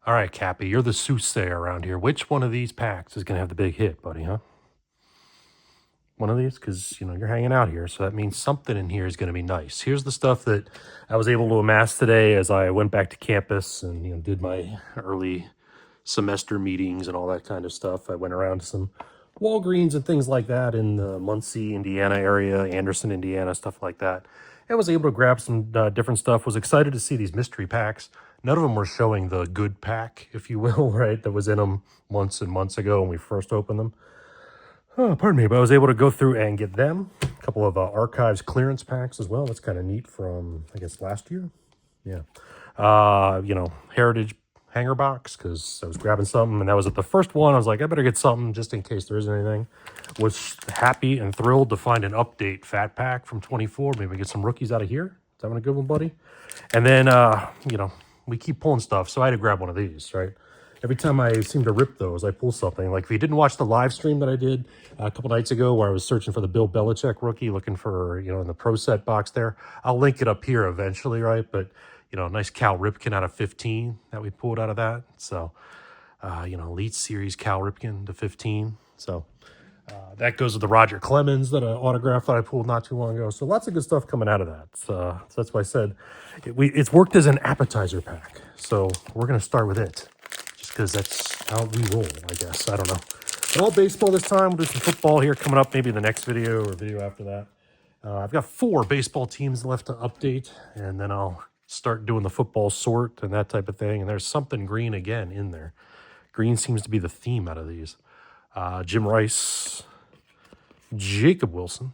All right, Kappi, you're the soothsayer around here. Which one of these packs is going to have the big hit, buddy, huh? One of these? Because, you're hanging out here, so that means something in here is going to be nice. Here's the stuff that I was able to amass today as I went back to campus and, did my early semester meetings and all that kind of stuff. I went around to some Walgreens and things like that in the Muncie, Indiana area, Anderson, Indiana, stuff like that. And was able to grab some different stuff. Was excited to see these mystery packs. None of them were showing the good pack, if you will, right, that was in them months and months ago when we first opened them. Oh, pardon me, but I was able to go through and get them. A couple of archives clearance packs as well. That's kind of neat from, I guess, last year. Yeah. Heritage hanger box, because I was grabbing something, and that was at the first one. I was like, I better get something just in case there isn't anything. Was happy and thrilled to find an update fat pack from 24. Maybe get some rookies out of here. Is that one a good one, buddy? And then, we keep pulling stuff, so I had to grab one of these, right? Every time I seem to rip those, I pull something. Like if you didn't watch the live stream that I did a couple nights ago where I was searching for the Bill Belichick rookie, looking for, in the Pro Set box there, I'll link it up here eventually, right? But, nice Cal Ripken out of 15 that we pulled out of that. So, Elite Series Cal Ripken to 15. So that goes with the Roger Clemens that autograph that I pulled not too long ago. So lots of good stuff coming out of that. So that's why I said it's worked as an appetizer pack. So we're going to start with it. Because that's how we roll, I guess. I don't know. But all baseball this time. We'll do some football here coming up, maybe in the next video or video after that. I've got 4 baseball teams left to update, and then I'll start doing the football sort and that type of thing. And there's something green again in there. Green seems to be the theme out of these. Jim Rice, Jacob Wilson,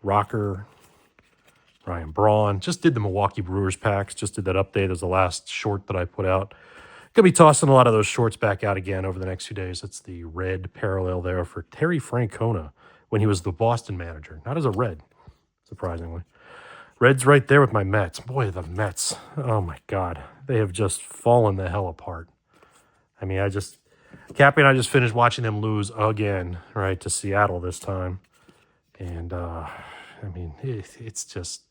Rocker, Ryan Braun. Just did the Milwaukee Brewers packs. Just did that update. It was the last short that I put out. Going to be tossing a lot of those shorts back out again over the next few days. It's the red parallel there for Terry Francona when he was the Boston manager. Not as a Red, surprisingly. Red's right there with my Mets. Boy, the Mets. Oh, my God. They have just fallen the hell apart. I mean, Kappi and I just finished watching them lose again, right, to Seattle this time. And, it's just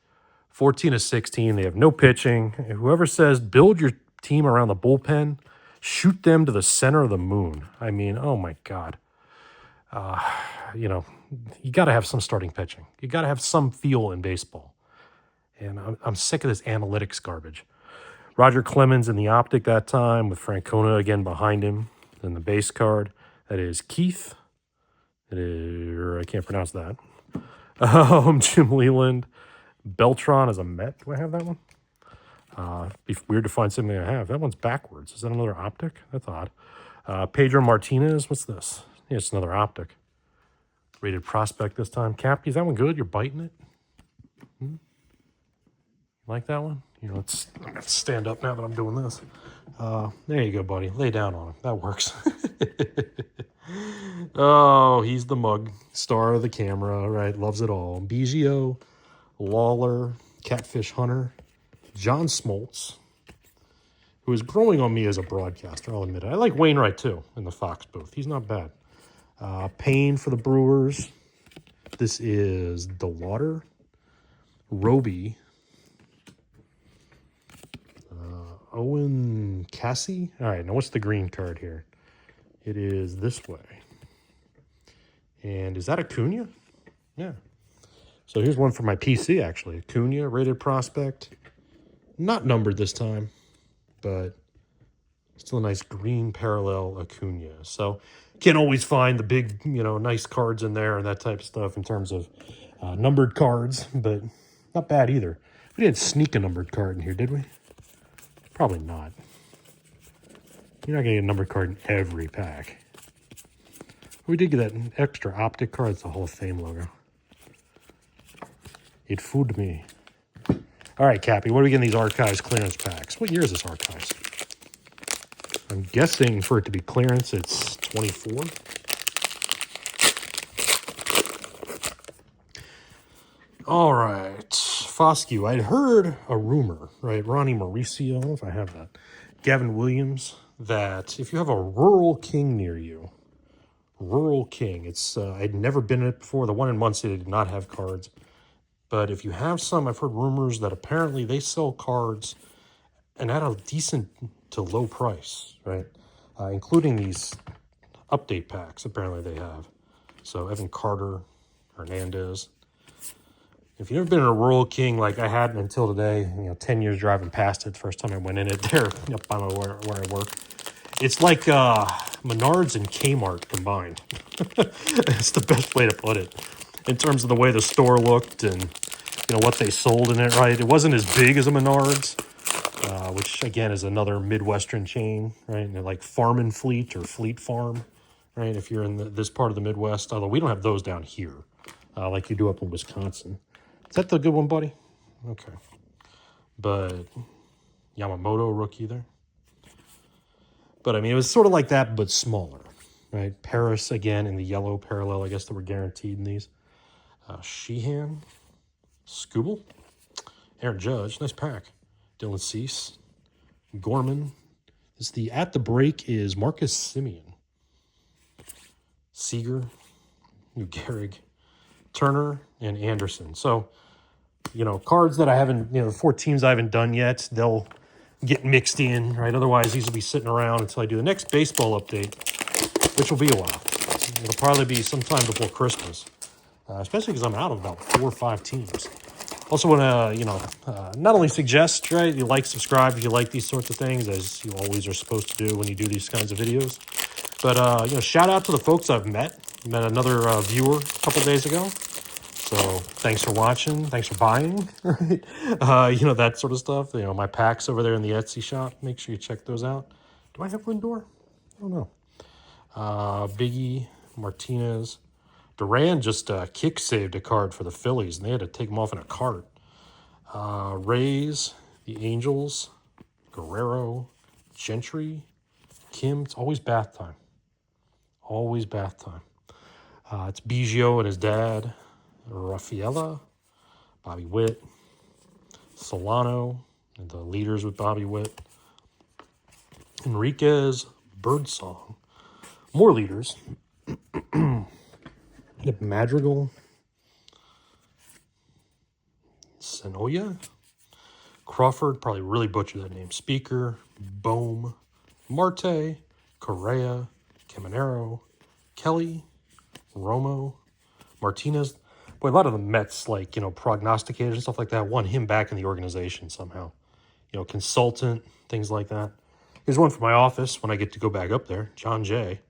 14-16. They have no pitching. Whoever says build your team around the bullpen, shoot them to the center of the moon. I mean, oh my God. You got to have some starting pitching. You got to have some feel in baseball. And I'm sick of this analytics garbage. Roger Clemens in the optic that time with Francona again behind him. Then the base card. That is Keith. I can't pronounce that. Jim Leland. Beltran as a Met. Do I have that one? Be weird to find something I have. That one's backwards. Is that another optic? That's odd. Pedro Martinez. What's this? Yeah, it's another optic. Rated prospect this time. Kappi, is that one good? You're biting it? Like that one? Let's stand up now that I'm doing this. There you go, buddy. Lay down on him. That works. Oh, he's the mug. Star of the camera, right? Loves it all. Biggio, Lawler, Catfish Hunter, John Smoltz, who is growing on me as a broadcaster, I'll admit it. I like Wainwright, too, in the Fox booth. He's not bad. Payne for the Brewers. This is DeWater. Roby. Owen Cassie. All right, now what's the green card here? It is this way. And is that Acuna? Yeah. So here's one for my PC, actually. Acuna, rated prospect. Not numbered this time, but still a nice green parallel Acuna. So can't always find the big, nice cards in there and that type of stuff in terms of numbered cards, but not bad either. We didn't sneak a numbered card in here, did we? Probably not. You're not going to get a numbered card in every pack. We did get that extra optic card. It's the Hall of Fame logo. It fooled me. All right, Kappi, what are we getting these Archives clearance packs? What year is this Archives? I'm guessing for it to be clearance, it's 24. All right, Foscue. I'd heard a rumor, right? Ronnie Mauricio, I don't know if I have that. Gavin Williams, that if you have a Rural King near you, Rural King, it's I'd never been in it before. The one in Muncie did not have cards. But if you have some, I've heard rumors that apparently they sell cards and at a decent to low price, right? Including these update packs, apparently they have. So Evan Carter, Hernandez. If you've never been in a Rural King like I hadn't until today, 10 years driving past it, the first time I went in it there up by where I work. It's like Menards and Kmart combined. It's the best way to put it. In terms of the way the store looked and, what they sold in it, right? It wasn't as big as a Menards, which, again, is another Midwestern chain, right? And they're like Farm and Fleet or Fleet Farm, right? If you're in this part of the Midwest, although we don't have those down here like you do up in Wisconsin. Is that the good one, buddy? Okay. But Yamamoto rookie there. But, I mean, it was sort of like that, but smaller, right? Paris, again, in the yellow parallel, I guess that were guaranteed in these. Sheehan, Skubal, Aaron Judge, nice pack. Dylan Cease, Gorman. The at the break is Marcus Semien. Seager, New Gehrig, Turner, and Anderson. So, cards that I haven't, the 4 teams I haven't done yet, they'll get mixed in, right? Otherwise, these will be sitting around until I do the next baseball update, which will be a while. It'll probably be sometime before Christmas, especially because I'm out of about 4 or 5 teams. Also want to, not only suggest, right, you like, subscribe if you like these sorts of things, as you always are supposed to do when you do these kinds of videos. But, shout out to the folks I've met. Met another viewer a couple days ago. So thanks for watching. Thanks for buying, right? That sort of stuff. My packs over there in the Etsy shop. Make sure you check those out. Do I have Lindor? I don't know. Biggie, Martinez. Duran just kick saved a card for the Phillies, and they had to take him off in a cart. Rays, the Angels, Guerrero, Gentry, Kim. It's always bath time. Always bath time. It's Biggio and his dad. Rafaela, Bobby Witt, Solano, and the leaders with Bobby Witt. Enriquez, Birdsong. More leaders. Madrigal, Senoya, Crawford, probably really butchered that name. Speaker, Bohm, Marte, Correa, Caminero, Kelly, Romo, Martinez. Boy, a lot of the Mets, like, prognosticators and stuff like that, want him back in the organization somehow. Consultant, things like that. Here's one for my office when I get to go back up there. John Jay.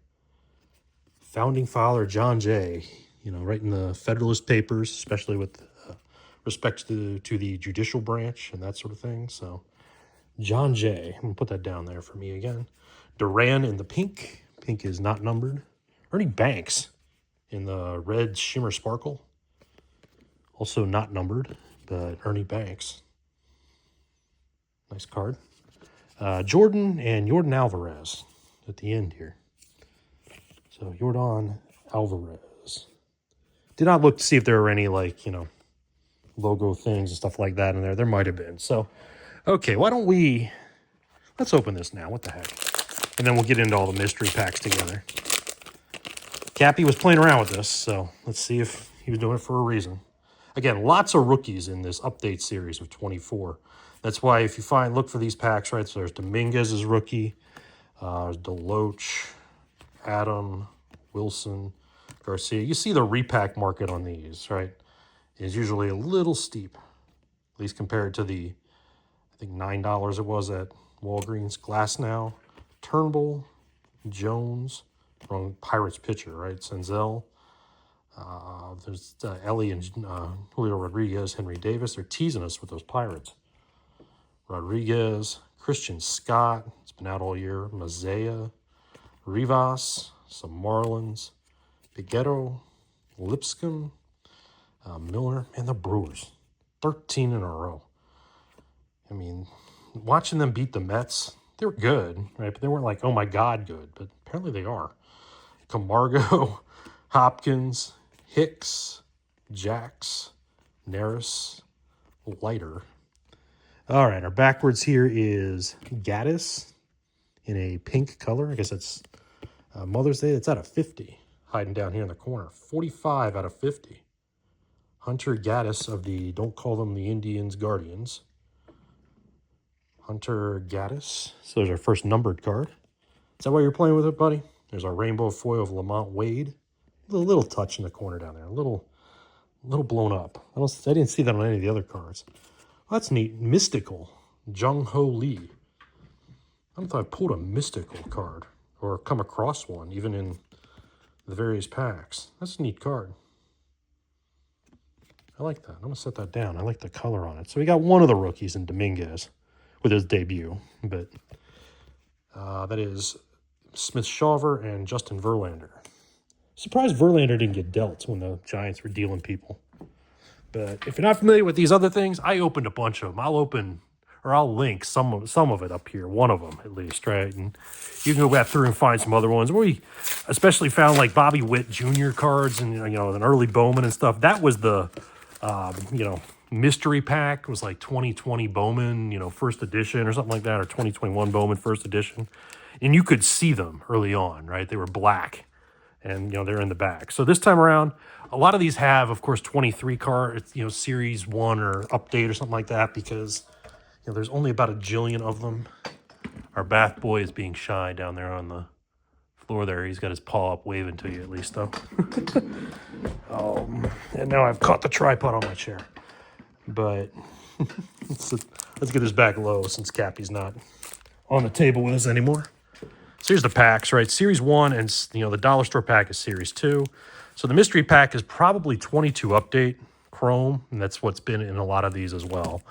Founding father John Jay, right in the Federalist Papers, especially with respect to the judicial branch and that sort of thing. So, John Jay. I'm going to put that down there for me again. Duran in the pink. Pink is not numbered. Ernie Banks in the red shimmer sparkle. Also not numbered, but Ernie Banks. Nice card. Jordan and Yordan Alvarez at the end here. So Yordan Alvarez. Did not look to see if there were any, logo things and stuff like that in there. There might have been. So, okay, let's open this now. What the heck? And then we'll get into all the mystery packs together. Kappi was playing around with this, so let's see if he was doing it for a reason. Again, lots of rookies in this update series of 24. That's why if you look for these packs, right, so there's Dominguez's rookie, there's Deloach, Adam, Wilson, Garcia. You see the repack market on these, right, is usually a little steep, at least compared to the, I think, $9 it was at Walgreens. Glasnow, Turnbull, Jones, wrong Pirates pitcher, right, Senzel. There's Ellie and Julio Rodriguez, Henry Davis. They're teasing us with those Pirates. Rodriguez, Christian Scott. It's been out all year. Mazea, Rivas, some Marlins, Piguero, Lipscomb, Miller, and the Brewers. 13 in a row. I mean, watching them beat the Mets, they were good, right? But they weren't like, oh my God, good. But apparently they are. Camargo, Hopkins, Hicks, Jax, Neris, Leiter. All right, our backwards here is Gaddis in a pink color. I guess that's Mother's Day. It's out of 50, hiding down here in the corner. 45 out of 50. Hunter Gaddis of the Don't Call Them the Indians Guardians. Hunter Gaddis. So there's our first numbered card. Is that why you're playing with it, buddy? There's our rainbow foil of Lamont Wade. A little touch in the corner down there. A little blown up. I didn't see that on any of the other cards. Well, that's neat. Mystical. Jung Ho Lee. I don't know if I've pulled a mystical card or come across one, even in the various packs. That's a neat card. I like that. I'm going to set that down. I like the color on it. So we got one of the rookies in Dominguez with his debut, but that is Smith-Shawver and Justin Verlander. Surprised Verlander didn't get dealt when the Giants were dealing people. But if you're not familiar with these other things, I opened a bunch of them. I'll link some of it up here, one of them at least, right? And you can go back through and find some other ones. We especially found like Bobby Witt Jr. cards and an early Bowman and stuff. That was the mystery pack. It was like 2020 Bowman, first edition or something like that, or 2021 Bowman first edition. And you could see them early on, right? They were black. And, they're in the back. So this time around, a lot of these have, of course, 23 cards, Series 1 or update or something like that, because, there's only about a jillion of them. Our bath boy is being shy down there on the floor there. He's got his paw up waving to you at least, though. And now I've caught the tripod on my chair. But let's get this back low since Kappi's not on the table with us anymore. So here's the packs, right? Series 1 and, the dollar store pack is Series 2. So the mystery pack is probably 22 update chrome, and that's what's been in a lot of these as well.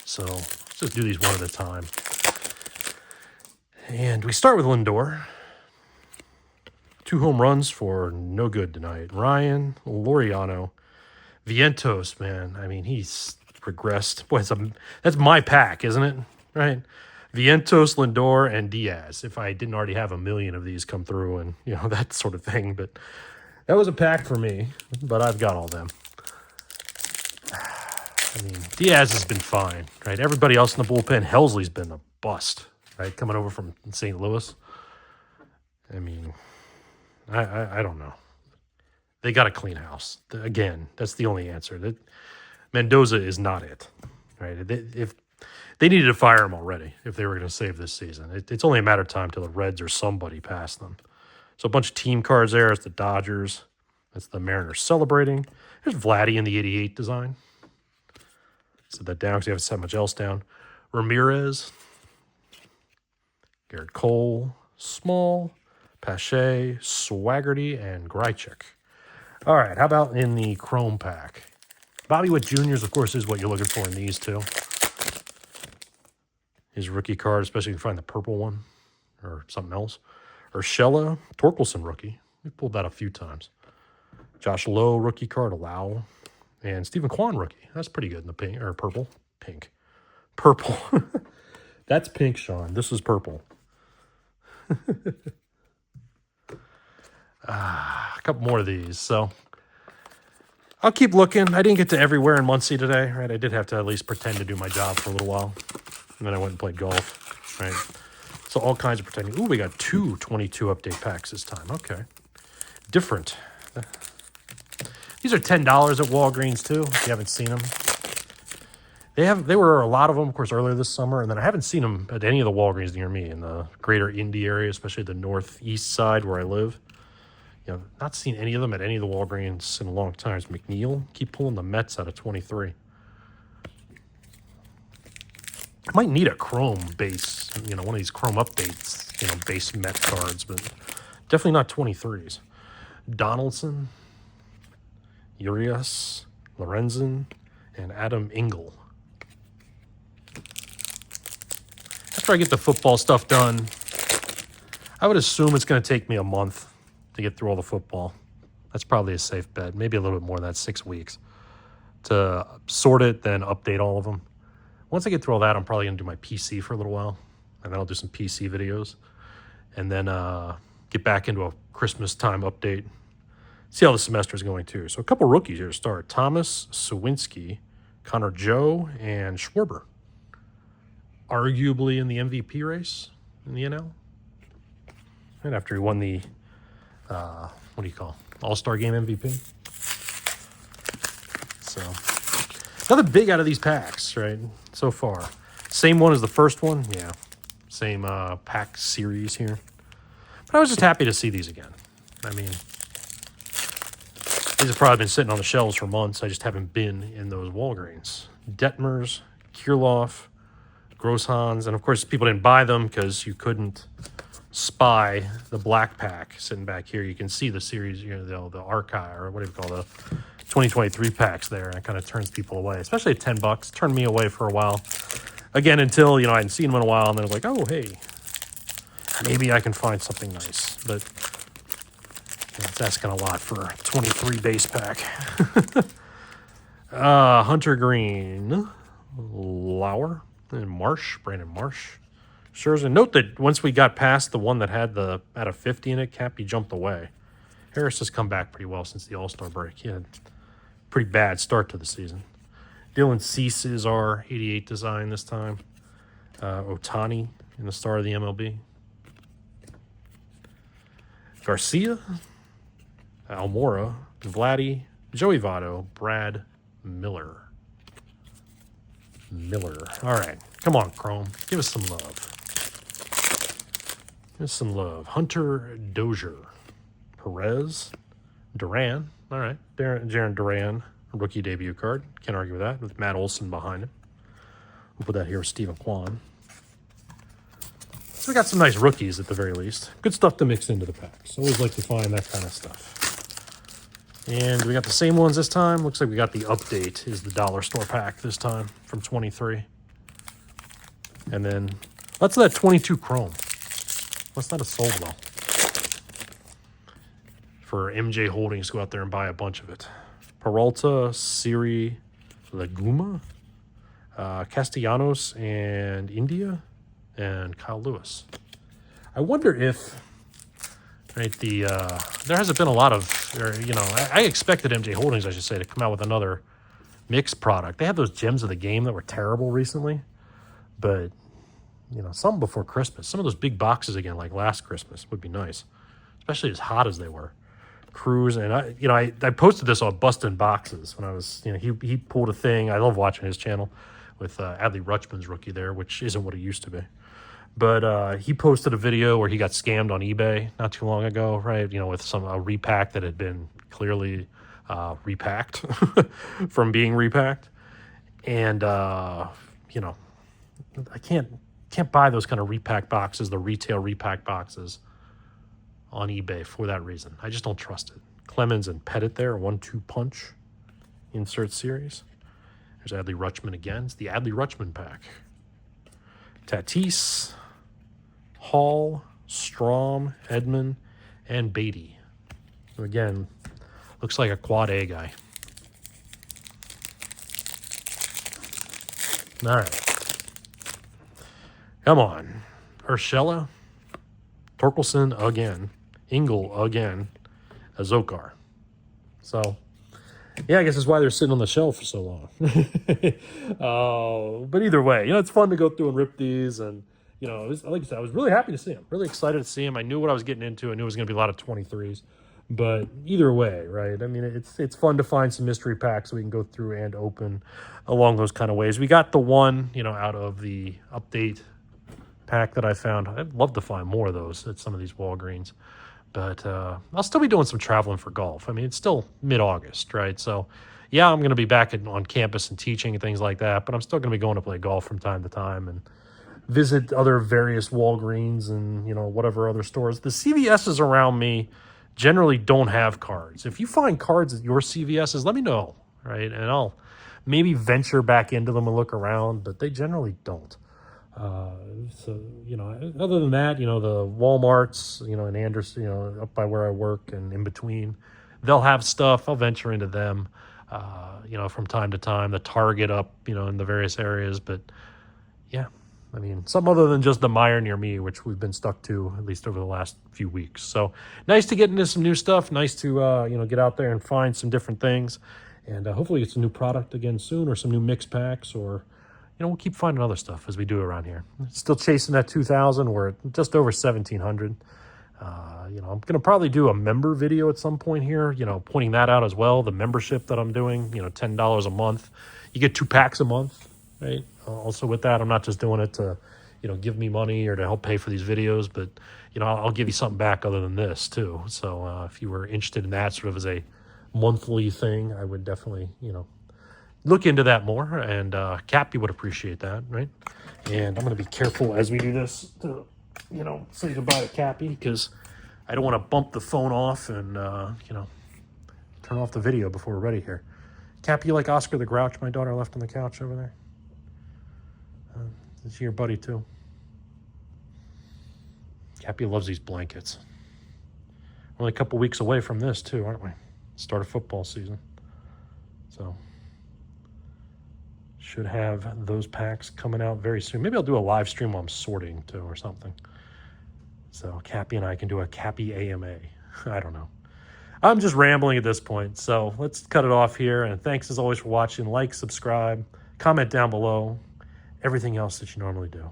So let's just do these one at a time. And we start with Lindor. 2 home runs for no good tonight. Ryan Laureano. Vientos, man. I mean, he's regressed. Boy, that's my pack, isn't it? Right? Vientos, Lindor, and Diaz. If I didn't already have a million of these come through and, that sort of thing. But that was a pack for me. But I've got all them. I mean, Diaz has been fine, right? Everybody else in the bullpen, Helsley's been a bust, right? Coming over from St. Louis. I mean, I don't know. They got to clean house. Again, that's the only answer. Mendoza is not it, right? If they needed to fire him already if they were going to save this season. It's only a matter of time till the Reds or somebody pass them. So a bunch of team cards there. It's the Dodgers. That's the Mariners celebrating. There's Vladdy in the 88 design. Set that down because you haven't set much else down. Ramirez. Garrett Cole. Small. Pache. Swaggerty. And Greichik. All right, how about in the Chrome pack? Bobby Witt Jr.'s, of course, is what you're looking for in these two. His rookie card, especially if you find the purple one or something else. Urshela, Torkelson rookie. We've pulled that a few times. Josh Lowe rookie card, Allow. And Stephen Kwan rookie. That's pretty good in the pink or purple. Pink. Purple. That's pink, Sean. This is purple. A couple more of these. So I'll keep looking. I didn't get to everywhere in Muncie today, right? I did have to at least pretend to do my job for a little while. And then I went and played golf, right? So all kinds of pretending. Ooh, we got 2 22 update packs this time. Okay. Different. These are $10 at Walgreens, too, if you haven't seen them. There were a lot of them, of course, earlier this summer, and then I haven't seen them at any of the Walgreens near me in the greater Indy area, especially the northeast side where I live. Not seen any of them at any of the Walgreens in a long time. It's McNeil. Keep pulling the Mets out of 23. I might need a Chrome base, one of these Chrome updates, base Met cards, but definitely not 23s. Donaldson, Urias, Lorenzen, and Adam Engel. After I get the football stuff done, I would assume it's going to take me a month to get through all the football. That's probably a safe bet. Maybe a little bit more than that, 6 weeks. To sort it, then update all of them. Once I get through all that, I'm probably going to do my PC for a little while. And then I'll do some PC videos. And then get back into a Christmas time update. See how the semester is going, too. So a couple rookies here to start. Thomas Sawinski, Connor Joe, and Schwarber. Arguably in the MVP race in the NL. And after he won the, All-Star Game MVP. So, nothing big out of these packs, right, so far. Same one as the first one. Yeah. Same pack series here. But I was just happy to see these again. I mean, these have probably been sitting on the shelves for months. I just haven't been in those Walgreens. Detmers, Kirloff, Grosshans. And, of course, people didn't buy them because you couldn't spy the black pack sitting back here. You can see the series, you know, the archive, or what do you call the 2023 packs there. And it kind of turns people away, especially at $10. Turned me away for a while. Again, until, you know, I hadn't seen them in a while, and then I was like, oh, hey, maybe I can find something nice. But you know, it's asking a lot for a 23 base pack. Hunter Green, Lauer, and Marsh, Brandon Marsh. Scherzer. Note that once we got past the one that had a 50 in it, Kappi jumped away. Harris has come back pretty well since the All-Star break. He had a pretty bad start to the season. Dylan Cease is our 88 design this time. Otani in the star of the MLB. Garcia, Almora, Vladdy, Joey Votto, Brad Miller. All right. Come on, Chrome. Give us some love. Give us some love. Hunter Dozier. Perez. Duran. All right. Jaron Duran. Rookie debut card. Can't argue with that. With Matt Olson behind him. We'll put that here with Stephen Kwan. So we got some nice rookies at the very least. Good stuff to mix into the packs. Always like to find that kind of stuff. And we got the same ones this time. Looks like we got the update is the dollar store pack this time from 23. And then let's that 22 chrome. What's that have sold well? For MJ Holdings to go out there and buy a bunch of it. Peralta, Siri, Leguma, Castellanos, and India, and Kyle Lewis. I wonder if, right, there hasn't been a lot of, you know, I expected MJ Holdings, I should say, to come out with another mixed product. They had those gems of the game that were terrible recently, but, you know, something before Christmas. Some of those big boxes again, like last Christmas, would be nice, especially as hot as they were. Cruz, and I posted this on Bustin' Boxes when I was, you know, he pulled a thing. I love watching his channel with Adley Rutschman's rookie there, which isn't what it used to be. But he posted a video where he got scammed on eBay not too long ago, right? You know, with a repack that had been clearly repacked from being repacked. And, you know, I can't buy those kind of repack boxes, the retail repack boxes on eBay for that reason. I just don't trust it. Clemens and Pettit there, 1-2 punch. Insert series. There's Adley Rutschman again. It's the Adley Rutschman pack. Tatis, Hall, Strom, Edman, and Beatty. So again, looks like a quad A guy. All right. Come on. Urshela, Torkelson again. Engel again. Azokar. So, yeah, I guess that's why they're sitting on the shelf for so long. But either way, you know, it's fun to go through and rip these. And, you know, like I said, I was really happy to see them. Really excited to see them. I knew what I was getting into. I knew it was going to be a lot of 23s. But either way, right? I mean, it's fun to find some mystery packs we can go through and open along those kind of ways. We got the one, you know, out of the update pack that I found. I'd love to find more of those at some of these Walgreens. But I'll still be doing some traveling for golf. I mean, it's still mid-August, right? So, yeah, I'm going to be back on campus and teaching and things like that, but I'm still going to be going to play golf from time to time and visit other various Walgreens and, you know, whatever other stores. The CVSs around me generally don't have cards. If you find cards at your CVSs, let me know, right? And I'll maybe venture back into them and look around, but they generally don't. So, you know, other than that, you know, the Walmarts, you know, in Anderson, you know, up by where I work and in between, they'll have stuff. I'll venture into them, you know, from time to time. The Target up, you know, in the various areas. But, yeah, I mean, something other than just the Meijer near me, which we've been stuck to at least over the last few weeks. So, nice to get into some new stuff. Nice to, you know, get out there and find some different things. And hopefully it's a new product again soon or some new mix packs or... You know, we'll keep finding other stuff as we do around here. Still chasing that 2,000. We're just over 1,700. You know, I'm going to probably do a member video at some point here, you know, pointing that out as well. The membership that I'm doing, you know, $10 a month. You get 2 packs a month. right? Also with that, I'm not just doing it to, give me money or to help pay for these videos, but, I'll give you something back other than this too. So if you were interested in that sort of as a monthly thing, I would definitely, look into that more. And Kappi would appreciate that, right? And I'm going to be careful as we do this to, say goodbye to Kappi, because I don't want to bump the phone off and, turn off the video before we're ready here. Kappi, you like Oscar the Grouch my daughter left on the couch over there? Is he your buddy too? Kappi loves these blankets. We're only a couple weeks away from this too, aren't we? Start of football season. So should have those packs coming out very soon. Maybe I'll do a live stream while I'm sorting too or something. So Kappi and I can do a Kappi AMA. I don't know. I'm just rambling at this point. So let's cut it off here. And thanks as always for watching. Like, subscribe, comment down below. Everything else that you normally do.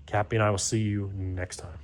Kappi and I will see you next time.